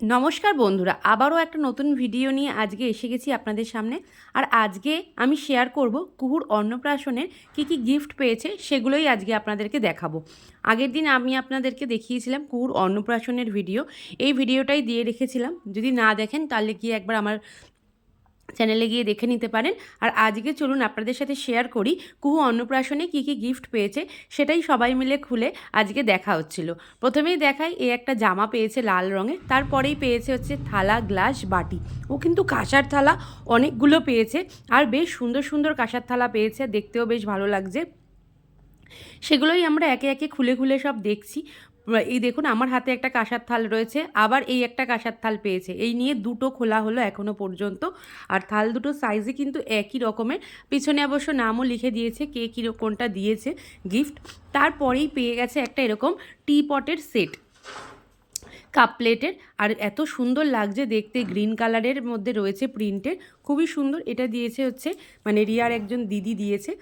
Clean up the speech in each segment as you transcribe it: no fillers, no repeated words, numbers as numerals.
নমস্কার বন্ধুরা, আবারও একটা নতুন ভিডিও নিয়ে আজকে এসে গেছি আপনাদের সামনে। আর আজকে আমি শেয়ার করব কুহুর অন্নপ্রাশনের কী কী গিফট পেয়েছে সেগুলোই আজকে আপনাদেরকে দেখাবো। আগের দিন আমি আপনাদেরকে দেখিয়েছিলাম কুহুর অন্নপ্রাশনের ভিডিও, এই ভিডিওটাই দিয়ে রেখেছিলাম। যদি না দেখেন তাহলে গিয়ে একবার আমার চ্যানেলে গিয়ে দেখে নিতে পারেন। আর আজকে চলুন আপনাদের সাথে শেয়ার করি কুহু অন্নপ্রাশনে কী কী গিফট পেয়েছে, সেটাই সবাই মিলে খুলে আজকে দেখা হচ্ছিল। প্রথমেই দেখাই, এ একটা জামা পেয়েছে লাল রঙের, তারপরেই পেয়েছে হচ্ছে থালা, গ্লাস, বাটি। ও কিন্তু কাঁসার থালা অনেকগুলো পেয়েছে, আর বেশ সুন্দর সুন্দর কাঁসার থালা পেয়েছে, দেখতেও বেশ ভালো লাগছে। সেগুলোই আমরা একে একে খুলে খুলে সব দেখছি। এই দেখুন, আমার হাতে একটা কাঁসার থাল রয়েছে, আবার এই একটা কাঁসার থাল পেয়েছে। এই নিয়ে দুটো খোলা হলো এখনও পর্যন্ত। আর থাল দুটো সাইজে কিন্তু একই রকমের, পিছনে অবশ্য নামও লিখে দিয়েছে কে কী কোনটা দিয়েছে গিফট। তারপরেই পেয়ে গেছে একটা এরকম টি পটের সেট, কাপ প্লেটের। আর এত সুন্দর লাগছে দেখতে, গ্রিন কালারের মধ্যে রয়েছে প্রিন্টের, খুবই সুন্দর। এটা দিয়েছে হচ্ছে মানে রিয়ার একজন দিদি দিয়েছে।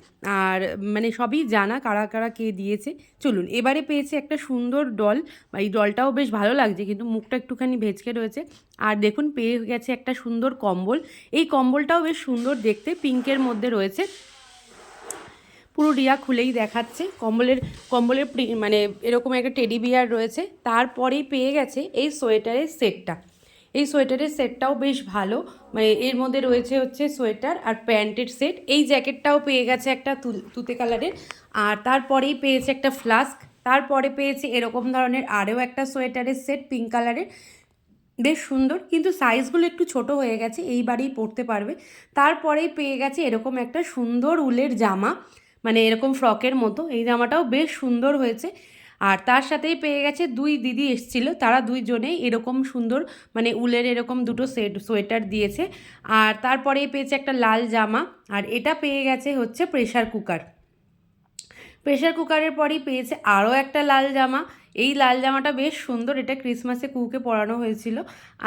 আর মানে সবই জানা কারা কারা কে দিয়েছে। চলুন, এবারে পেয়েছে একটা সুন্দর ডল। এই ডলটাও বেশ ভালো লাগছে, কিন্তু মুখটা একটুখানি ভেজকে রয়েছে। আর দেখুন, পেয়ে গেছে একটা সুন্দর কম্বল। এই কম্বলটাও বেশ সুন্দর দেখতে, পিঙ্কের মধ্যে রয়েছে। পুরো রিয়া খুলেই দেখাচ্ছে। কম্বলের কম্বলের মানে এরকম একটা টেডি বিয়ার রয়েছে। তারপরেই পেয়ে গেছে এই সোয়েটারের সেটটা। এই সোয়েটারের সেটটাও বেশ ভালো, মানে এর মধ্যে রয়েছে হচ্ছে সোয়েটার আর প্যান্টের সেট। এই জ্যাকেটটাও পেয়ে গেছে একটা তুতে কালারের। আর তারপরেই পেয়েছে একটা ফ্লাস্ক। তারপরে পেয়েছে এরকম ধরনের আরও একটা সোয়েটারের সেট পিঙ্ক কালারের, বেশ সুন্দর, কিন্তু সাইজগুলো একটু ছোট হয়ে গেছে, এইবারেই পরতে পারবে। তারপরেই পেয়ে গেছে এরকম একটা সুন্দর উলের জামা, মানে এরকম ফ্রকের মতো। এই জামাটাও বেশ সুন্দর হয়েছে। আর তার সাথেই পেয়ে গেছে, দুই দিদি এসেছিলো, তারা দুইজনেই এরকম সুন্দর মানে উলের এরকম দুটো সোয়েটার দিয়েছে। আর তারপরেই পেয়েছে একটা লাল জামা। আর এটা পেয়ে গেছে হচ্ছে প্রেশার কুকার। প্রেশার কুকারের পরই পেয়েছে আরও একটা লাল জামা। এই লাল জামাটা বেশ সুন্দর, এটা ক্রিসমাসে কুকুকে পরানো হয়েছিল।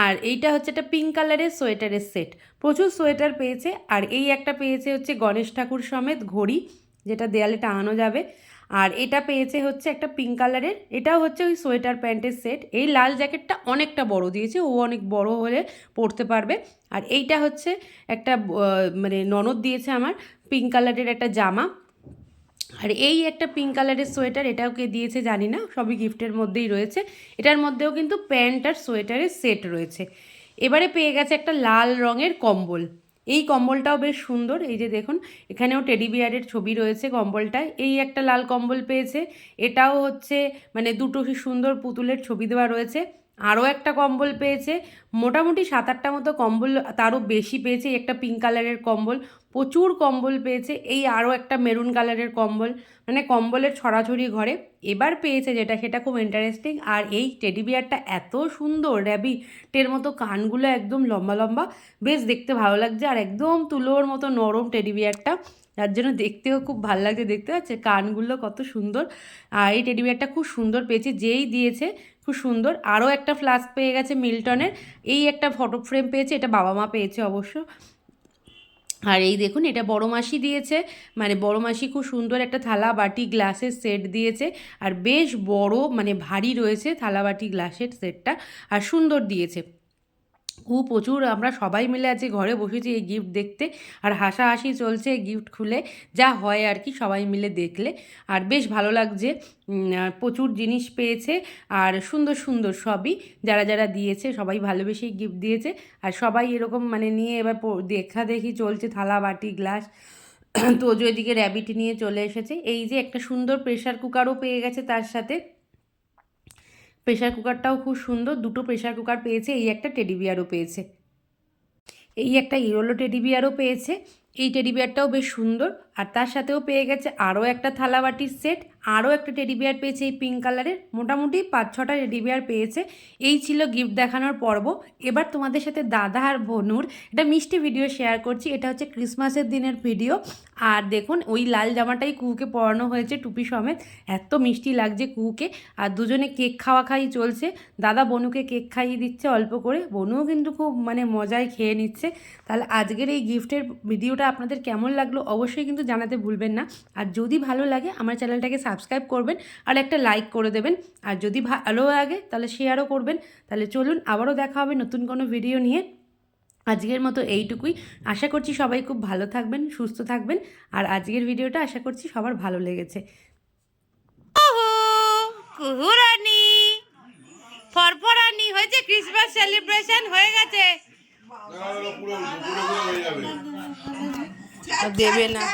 আর এইটা হচ্ছে একটা পিঙ্ক কালারের সোয়েটারের সেট। প্রচুর সোয়েটার পেয়েছে। আর এই একটা পেয়েছে হচ্ছে গণেশ ঠাকুর সমেত ঘড়ি, যেটা দেয়ালে টাঙানো যাবে। আর এটা পেয়েছে হচ্ছে একটা পিঙ্ক কালারের, এটাও হচ্ছে ওই সোয়েটার প্যান্টের সেট। এই লাল জ্যাকেটটা অনেকটা বড় দিয়েছে, ও অনেক বড় হলে পরতে পারবে। আর এইটা হচ্ছে একটা মানে ননদ দিয়েছে আমার, পিঙ্ক কালারের একটা জামা। আর এই একটা পিঙ্ক কালারের সোয়েটার, এটাও কে দিয়েছে জানি না, সবই গিফটের মধ্যেই রয়েছে। এটার মধ্যেও কিন্তু প্যান্ট আর সোয়েটারের সেট রয়েছে। এবারে পেয়ে গেছে একটা লাল রঙের কম্বল। এই কম্বলটাও বেশ সুন্দর, এই যে দেখুন, এখানেও টেডি বিয়ারের ছবি রয়েছে কম্বলটায়। এই একটা লাল কম্বল পেয়েছে, এটাও হচ্ছে মানে দুটো সুন্দর পুতুলের ছবি দেওয়া রয়েছে। আরও একটা কম্বল পেয়েছে, মোটামুটি 7-8টা মতো কম্বল, তারও বেশি পেয়েছে। একটা পিঙ্ক কালারের কম্বল, প্রচুর কম্বল পেয়েছে। এই আরও একটা মেরুন কালারের কম্বল, মানে কম্বলের ছড়াছড়ি ঘরে। এবার পেয়েছে যেটা, সেটা খুব ইন্টারেস্টিং। আর এই টেডি বিয়ারটা এত সুন্দর, র্যাবিটের মতো কানগুলো একদম লম্বা লম্বা, বেশ দেখতে ভালো লাগছে। আর একদম তুলোর মতো নরম টেডি বিয়ারটা, যার জন্য দেখতেও খুব ভালো লাগছে। দেখতে পাচ্ছে কানগুলো কত সুন্দর। আর এই টেডি বিয়ারটা খুব সুন্দর পেয়েছে, যেই দিয়েছে খুব সুন্দর। আরও একটা ফ্লাস্ক পেয়ে গেছে মিল্টনের। এই একটা ফটো ফ্রেম পেয়েছে, এটা বাবা মা পেয়েছে অবশ্য। আর এই দেখুন, এটা বড় মাসি দিয়েছে, মানে বড় মাসি খুব সুন্দর একটা থালা বাটি গ্লাসের সেট দিয়েছে। আর বেশ বড় মানে ভারী রয়েছে থালা বাটি গ্লাসের সেটটা, আর সুন্দর দিয়েছে। প্রচুর আমরা সবাই মিলে আজকে ঘরে বসেছি এই গিফট দেখতে। আর হাসাহাসি চলছে এই গিফট খুলে, যা হয় আর কি সবাই মিলে দেখলে। আর বেশ ভালো লাগছে। আর প্রচুর জিনিস পেয়েছে, আর সুন্দর সুন্দর সবই, যারা যারা দিয়েছে সবাই ভালোবেসেই গিফট দিয়েছে। আর সবাই এরকম মানে নিয়ে এবার দেখা দেখি চলছে, থালা বাটি গ্লাস। তোজো এদিকে র্যাবিট নিয়ে চলে এসেছে। এই যে একটা সুন্দর প্রেশার কুকারও পেয়ে গেছে তার সাথে। প্রেশার কুকারটাও খুব সুন্দর, দুটো প্রেশার কুকার পেয়েছে। এই একটা টেডি বিয়ারও পেয়েছে। এই একটা ইয়েলো টেডি বিয়ারও পেয়েছে। এই টেডি বিয়ারটাও বেশ সুন্দর। আর তার সাথেও পেয়ে গেছে আরও একটা থালা বাটির সেট। আরও একটা টেডি বিয়ার পেয়েছে এই পিঙ্ক কালারের। মোটামুটি 5-6টা টেডি বিয়ার পেয়েছে। এই ছিল গিফট দেখানোর পর্ব। এবার তোমাদের সাথে দাদা আর বনুর একটা মিষ্টি ভিডিও শেয়ার করছি। এটা হচ্ছে ক্রিসমাসের দিনের ভিডিও। আর দেখুন, ওই লাল জামাটাই কুকুকে পরানো হয়েছে টুপি সমেত, এত মিষ্টি লাগছে কুকুকে। আর দুজনে কেক খাওয়া খাই চলছে, দাদা বনুকে কেক খাইয়ে দিচ্ছে অল্প করে, বনুও কিন্তু খুব মানে মজায় খেয়ে নিচ্ছে। তাহলে আজকের এই গিফটের ভিডিওটা ভিডিওটা আপনাদের কেমন লাগলো অবশ্যই কিন্তু জানাতে ভুলবেন না। আর যদি ভালো লাগে আমার চ্যানেলটাকে সাবস্ক্রাইব করবেন আর একটা লাইক করে দেবেন। আর যদি ভালো লাগে তাহলে শেয়ারও করবেন। তাহলে চলুন আবারও দেখা হবে নতুন কোনো ভিডিও নিয়ে। আজকের মতো এইটুকুই। আশা করছি সবাই খুব ভালো থাকবেন, সুস্থ থাকবেন। আর আজকের ভিডিওটা আশা করছি সবার ভালো লেগেছে। কুহুরানি ফরফরানি হয়েছে, ক্রিসমাস সেলিব্রেশন হয়ে গেছে। দেবে না।